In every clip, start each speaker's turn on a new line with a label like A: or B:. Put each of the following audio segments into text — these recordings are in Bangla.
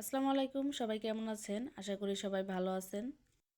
A: আসসালামু আলাইকুম, সবাই কেমন আছেন? আশা করি সবাই ভালো আছেন।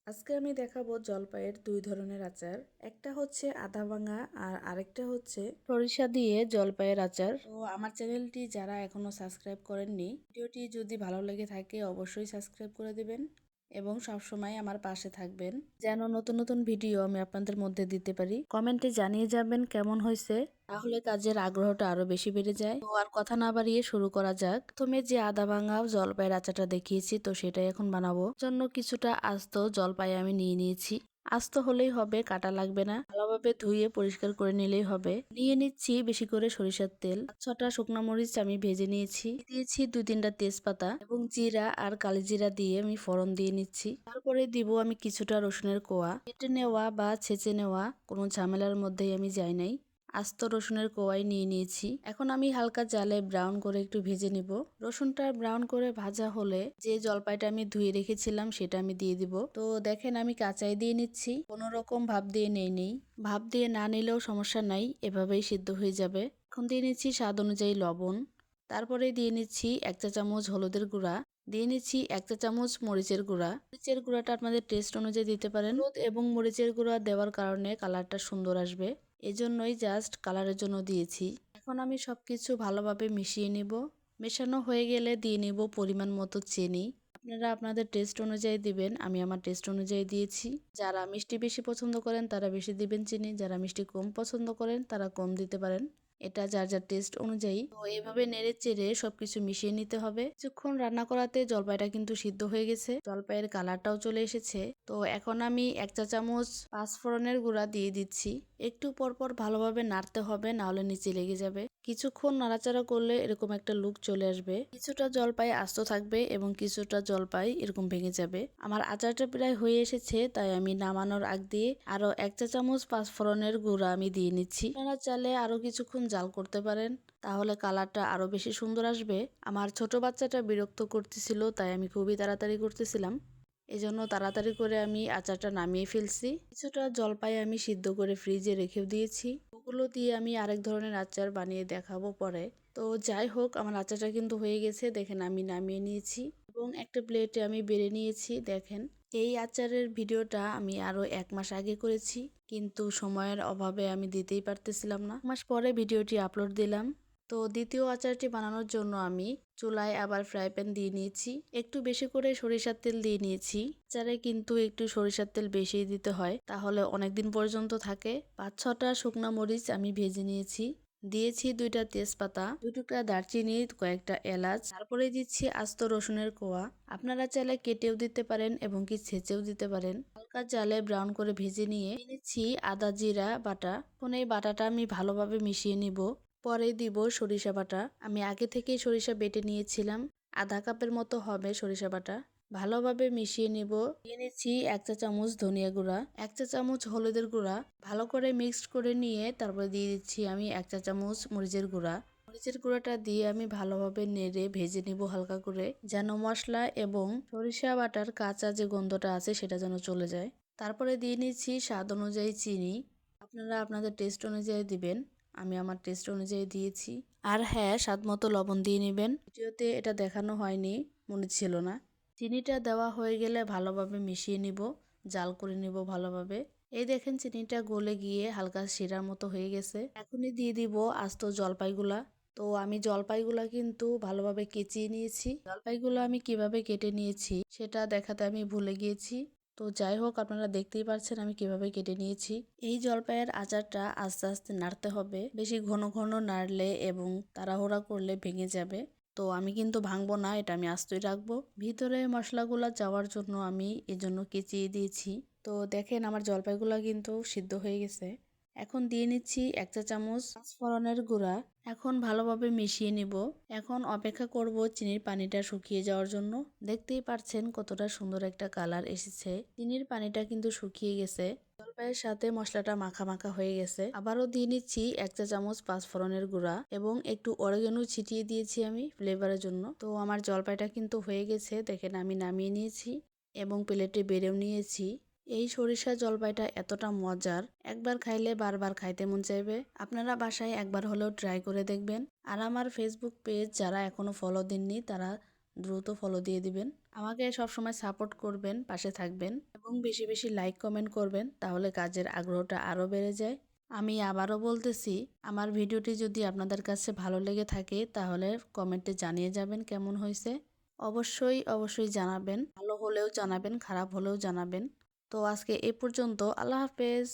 A: আজকে আমি দেখাবো জলপাইয়ের দুই ধরনের আচার। একটা হচ্ছে আদা ভাঙা আর আরেকটা হচ্ছে সরিষা দিয়ে জলপাইয়ের আচার। তো আমার চ্যানেলটি যারা এখনো সাবস্ক্রাইব করেননি, ভিডিওটি যদি ভালো লেগে থাকে অবশ্যই সাবস্ক্রাইব করে দিবেন এবং সবসময় আমার পাশে থাকবেন যেন নতুন নতুন ভিডিও আমি আপনাদের মধ্যে দিতে পারি। কমেন্টে জানিয়ে যাবেন কেমন হয়েছে, তাহলে কাজের আগ্রহটা আরো বেশি বেড়ে যায়। তো আর কথা না বাড়িয়ে শুরু করা যাক। প্রথমে যে আদা ভাঙা জলপাইয়ের আচারটা দেখিয়েছি, তো সেটাই এখন বানাবো। জন্য কিছুটা আস্ত জলপাই আমি নিয়ে নিয়েছি। আস্ত হলেই হবে, কাটা লাগবে না। ভালোভাবে ধুয়ে পরিষ্কার করে নিলেই হবে। নিয়ে নিচ্ছি বেশি করে সরিষার তেল। 6টা শুকনো মরিচ আমি ভেজে নিয়েছি। দিয়েছি 2-3টা তেজপাতা এবং জিরা আর কালি জিরা দিয়ে আমি ফোড়ন দিয়ে নিচ্ছি। তারপরে দিব আমি কিছুটা রসুনের কোয়া। কেটে নেওয়া বা ছেঁচে নেওয়া কোনো ঝামেলার মধ্যেই আমি যাই নাই। আস্ত রসুনের কোয়াই নিয়ে নিয়েছি। এখন আমি হালকা জালে ব্রাউন করে একটু ভেজে নিব। রসুনটা ব্রাউন করে ভাজা হলে যে জলপাইটা আমি ধুয়ে রেখেছিলাম সেটা আমি দিয়ে দিব। তো দেখেন আমি কাঁচাই দিয়ে নিচ্ছি, কোনো রকম ভাপ দিয়ে নেই। ভাপ দিয়ে না নিলেও সমস্যা নাই, এভাবেই সিদ্ধ হয়ে যাবে। এখন দিয়ে নিচ্ছি স্বাদ অনুযায়ী লবণ। তারপরে দিয়ে নিচ্ছি 1 চা চামচ হলুদের গুঁড়া। দিয়ে নিচ্ছি 1 চা চামচ মরিচের গুঁড়া। মরিচের গুঁড়াটা আপনাদের টেস্ট অনুযায়ী দিতে পারেন। হলুদ এবং মরিচের গুঁড়া দেওয়ার কারণে কালারটা সুন্দর আসবে, এজন্যই জাস্ট কালারের জন্য দিয়েছি। এখন আমি সবকিছু ভালোভাবে মিশিয়ে নিব। মেশানো হয়ে গেলে দিয়ে নিব পরিমাণ মতো চিনি। আপনারা আপনাদের টেস্ট অনুযায়ী দিবেন, আমি আমার টেস্ট অনুযায়ী দিয়েছি। যারা মিষ্টি বেশি পছন্দ করেন তারা বেশি দিবেন চিনি, যারা মিষ্টি কম পছন্দ করেন তারা কম দিতে পারেন। এটা যার যার টেস্ট অনুযায়ী। তো এইভাবে নেড়ে চেড়ে সবকিছু মিশিয়ে নিতে হবে। কিছুক্ষণ রান্না করাতে জলপাইটা কিন্তু সিদ্ধ হয়ে গেছে, জলপাইয়ের কালারটাও চলে এসেছে। তো এখন আমি 1 চা চামচ পাঁচফোড়নের গুঁড়া দিয়ে দিচ্ছি। একটু পরপর ভালোভাবে নাড়তে হবে, না হলে নিচে লেগে যাবে। কিছুক্ষণ নাড়াচাড়া করলে এরকম একটা লুক চলে আসবে। কিছুটা জলপাই আস্ত থাকবে এবং কিছুটা জলপাই এরকম ভেঙে যাবে। আমার আচারটা প্রায় হয়ে এসেছে, তাই আমি নামানোর আগ দিয়ে আরো 1 চা চামচ পাঁচফোড়নের গুঁড়া আমি দিয়ে নিচ্ছি। আপনারা চাইলে আরো কিছুক্ষণ জাল করতে পারেন, তাহলে কালারটা আরো বেশি সুন্দর আসবে। আমার ছোট বাচ্চাটা বিরক্ত করতেছিল, তাই আমি খুবই তাড়াতাড়ি করতেছিলাম। এজন্য তাড়াতাড়ি করে আমি আচারটা নামিয়ে ফেলছি। কিছুটা জলপাই আমি সিদ্ধ করে ফ্রিজে রেখেও দিয়েছি। ওগুলো দিয়ে আমি আরেক ধরনের আচার বানিয়ে দেখাবো পরে। তো যাই হোক, আমার আচারটা কিন্তু হয়ে গেছে। দেখেন আমি নামিয়ে নিয়েছি এবং একটা প্লেটে আমি বেড়ে নিয়েছি। দেখেন এই আচারের ভিডিওটা আমি আরো 1 মাস আগে করেছি, কিন্তু সময়ের অভাবে আমি দিতেই পারতেছিলাম না। 1 মাস পরে ভিডিওটি আপলোড দিলাম। তো দ্বিতীয় আচারটি বানানোর জন্য আমি চুলায় আবার ফ্রাই প্যান দিয়ে নিয়েছি। একটু বেশি করে সরিষার তেল দিয়ে নিয়েছি। আচারে কিন্তু একটু সরিষার তেল বেশি দিতে হয়, তাহলে অনেকদিন পর্যন্ত থাকে। 5-6টা শুকনা মরিচ আমি ভেজে নিয়েছি। দিয়েছি 2টা তেজপাতা, 2 টুকরা দারচিনি, কয়েকটা এলাচ। তারপরে দিচ্ছি আস্ত রসুনের কোয়া। আপনারা চাইলে কেটেও দিতে পারেন এবং কি ছেঁচেও দিতে পারেন। হালকা জালে ব্রাউন করে ভেজে নিয়ে নিচ্ছি আদা জিরা বাটা। এখন এই বাটাটা আমি ভালোভাবে মিশিয়ে নিব। পরে দিব সরিষা বাটা। আমি আগে থেকেই সরিষা বেটে নিয়েছিলাম, আধা কাপের মতো হবে সরিষা বাটা। ভালোভাবে মিশিয়ে নিব। দিয়ে নিচ্ছি 1 চা চামচ ধনিয়া গুঁড়া, 1 চা চামচ হলুদের গুঁড়া। ভালো করে মিক্সড করে নিয়ে তারপরে দিয়ে দিচ্ছি আমি 1 চা চামচ মরিচের গুঁড়া। মরিচের গুঁড়াটা দিয়ে আমি ভালোভাবে নেড়ে ভেজে নিব হালকা করে, যেন মশলা এবং সরিষা বাটার কাঁচা যে গন্ধটা আছে সেটা যেন চলে যায়। তারপরে দিয়ে নিচ্ছি স্বাদ অনুযায়ী চিনি। আপনারা আপনাদের টেস্ট অনুযায়ী দিবেন, আমি আমার টেস্ট অনুযায়ী দিয়েছি। আর হ্যাঁ, স্বাদ মতো লবণ দিয়ে নেবেন। ভিডিওতে এটা দেখানো হয়নি, মনে ছিল না। চিনিটা দেওয়া হয়ে গেলে ভালোভাবে মিশিয়ে নিব, জাল করে নিব ভালোভাবে। এই দেখেন চিনিটা গলে গিয়ে হালকা শিরার মতো হয়ে গেছে। এখনই দিয়ে দিব আস্ত জলপাইগুলা। তো আমি জলপাইগুলা কিন্তু ভালোভাবে কেচিয়ে নিয়েছি। জলপাইগুলো আমি কিভাবে কেটে নিয়েছি সেটা দেখাতে আমি ভুলে গিয়েছি। তো যাই হোক, আপনারা দেখতেই পাচ্ছেন আমি কিভাবে কেটে নিয়েছি। এই জলপাইয়ের আচারটা আস্তে আস্তে নাড়তে হবে, বেশি ঘন ঘন নাড়লে এবং তাড়াহুড়া করলে ভেঙে যাবে। তো আমি কিন্তু ভাঙবো না, এটা আমি আস্তই রাখবো। ভিতরে মশলাগুলা যাওয়ার জন্য আমি এজন্য কেচিয়ে দিয়েছি। তো দেখেন আমার জলপাইগুলা কিন্তু সিদ্ধ হয়ে গেছে। এখন দিয়ে নিচ্ছি 1 চা চামচ পাঁচফোড়নের গুঁড়া। এখন ভালোভাবে মিশিয়ে নিব। এখন অপেক্ষা করব চিনির পানিটা শুকিয়ে যাওয়ার জন্য। দেখতেই পাচ্ছেন কতটা সুন্দর একটা কালার এসেছে। চিনির পানিটা কিন্তু শুকিয়ে গেছে। জলপাইয়ের সাথে মশলাটা মাখা মাখা হয়ে গেছে। আবারও দিয়ে নিচ্ছি 1 চা চামচ পাঁচফোড়নের গুঁড়া এবং একটু অরিগানো ছিটিয়ে দিয়েছি আমি ফ্লেভারের জন্য। তো আমার জলপাইটা কিন্তু হয়ে গেছে, দেখেন আমি নামিয়ে নিয়েছি এবং প্লেটে বেড়েও নিয়েছি। এই সরিষা জলপাইটা এতটা মজার, একবার খাইলে বারবার খাইতে মন চাইবে। আপনারা বাসায় একবার হলেও ট্রাই করে দেখবেন। আর আমার ফেসবুক পেজ যারা এখনো ফলো দেননি তারা দ্রুত ফলো দিয়ে দিবেন। আমাকে সবসময় সাপোর্ট করবেন, পাশে থাকবেন এবং বেশি বেশি লাইক কমেন্ট করবেন, তাহলে কাজের আগ্রহটা আরও বেড়ে যায়। আমি আবারও বলতেছি, আমার ভিডিওটি যদি আপনাদের কাছে ভালো লেগে থাকে তাহলে কমেন্টে জানিয়ে যাবেন কেমন হয়েছে। অবশ্যই জানাবেন, ভালো হলেও জানাবেন, খারাপ হলেও জানাবেন। তো আজকে এ পর্যন্ত, আল্লাহ হাফেজ।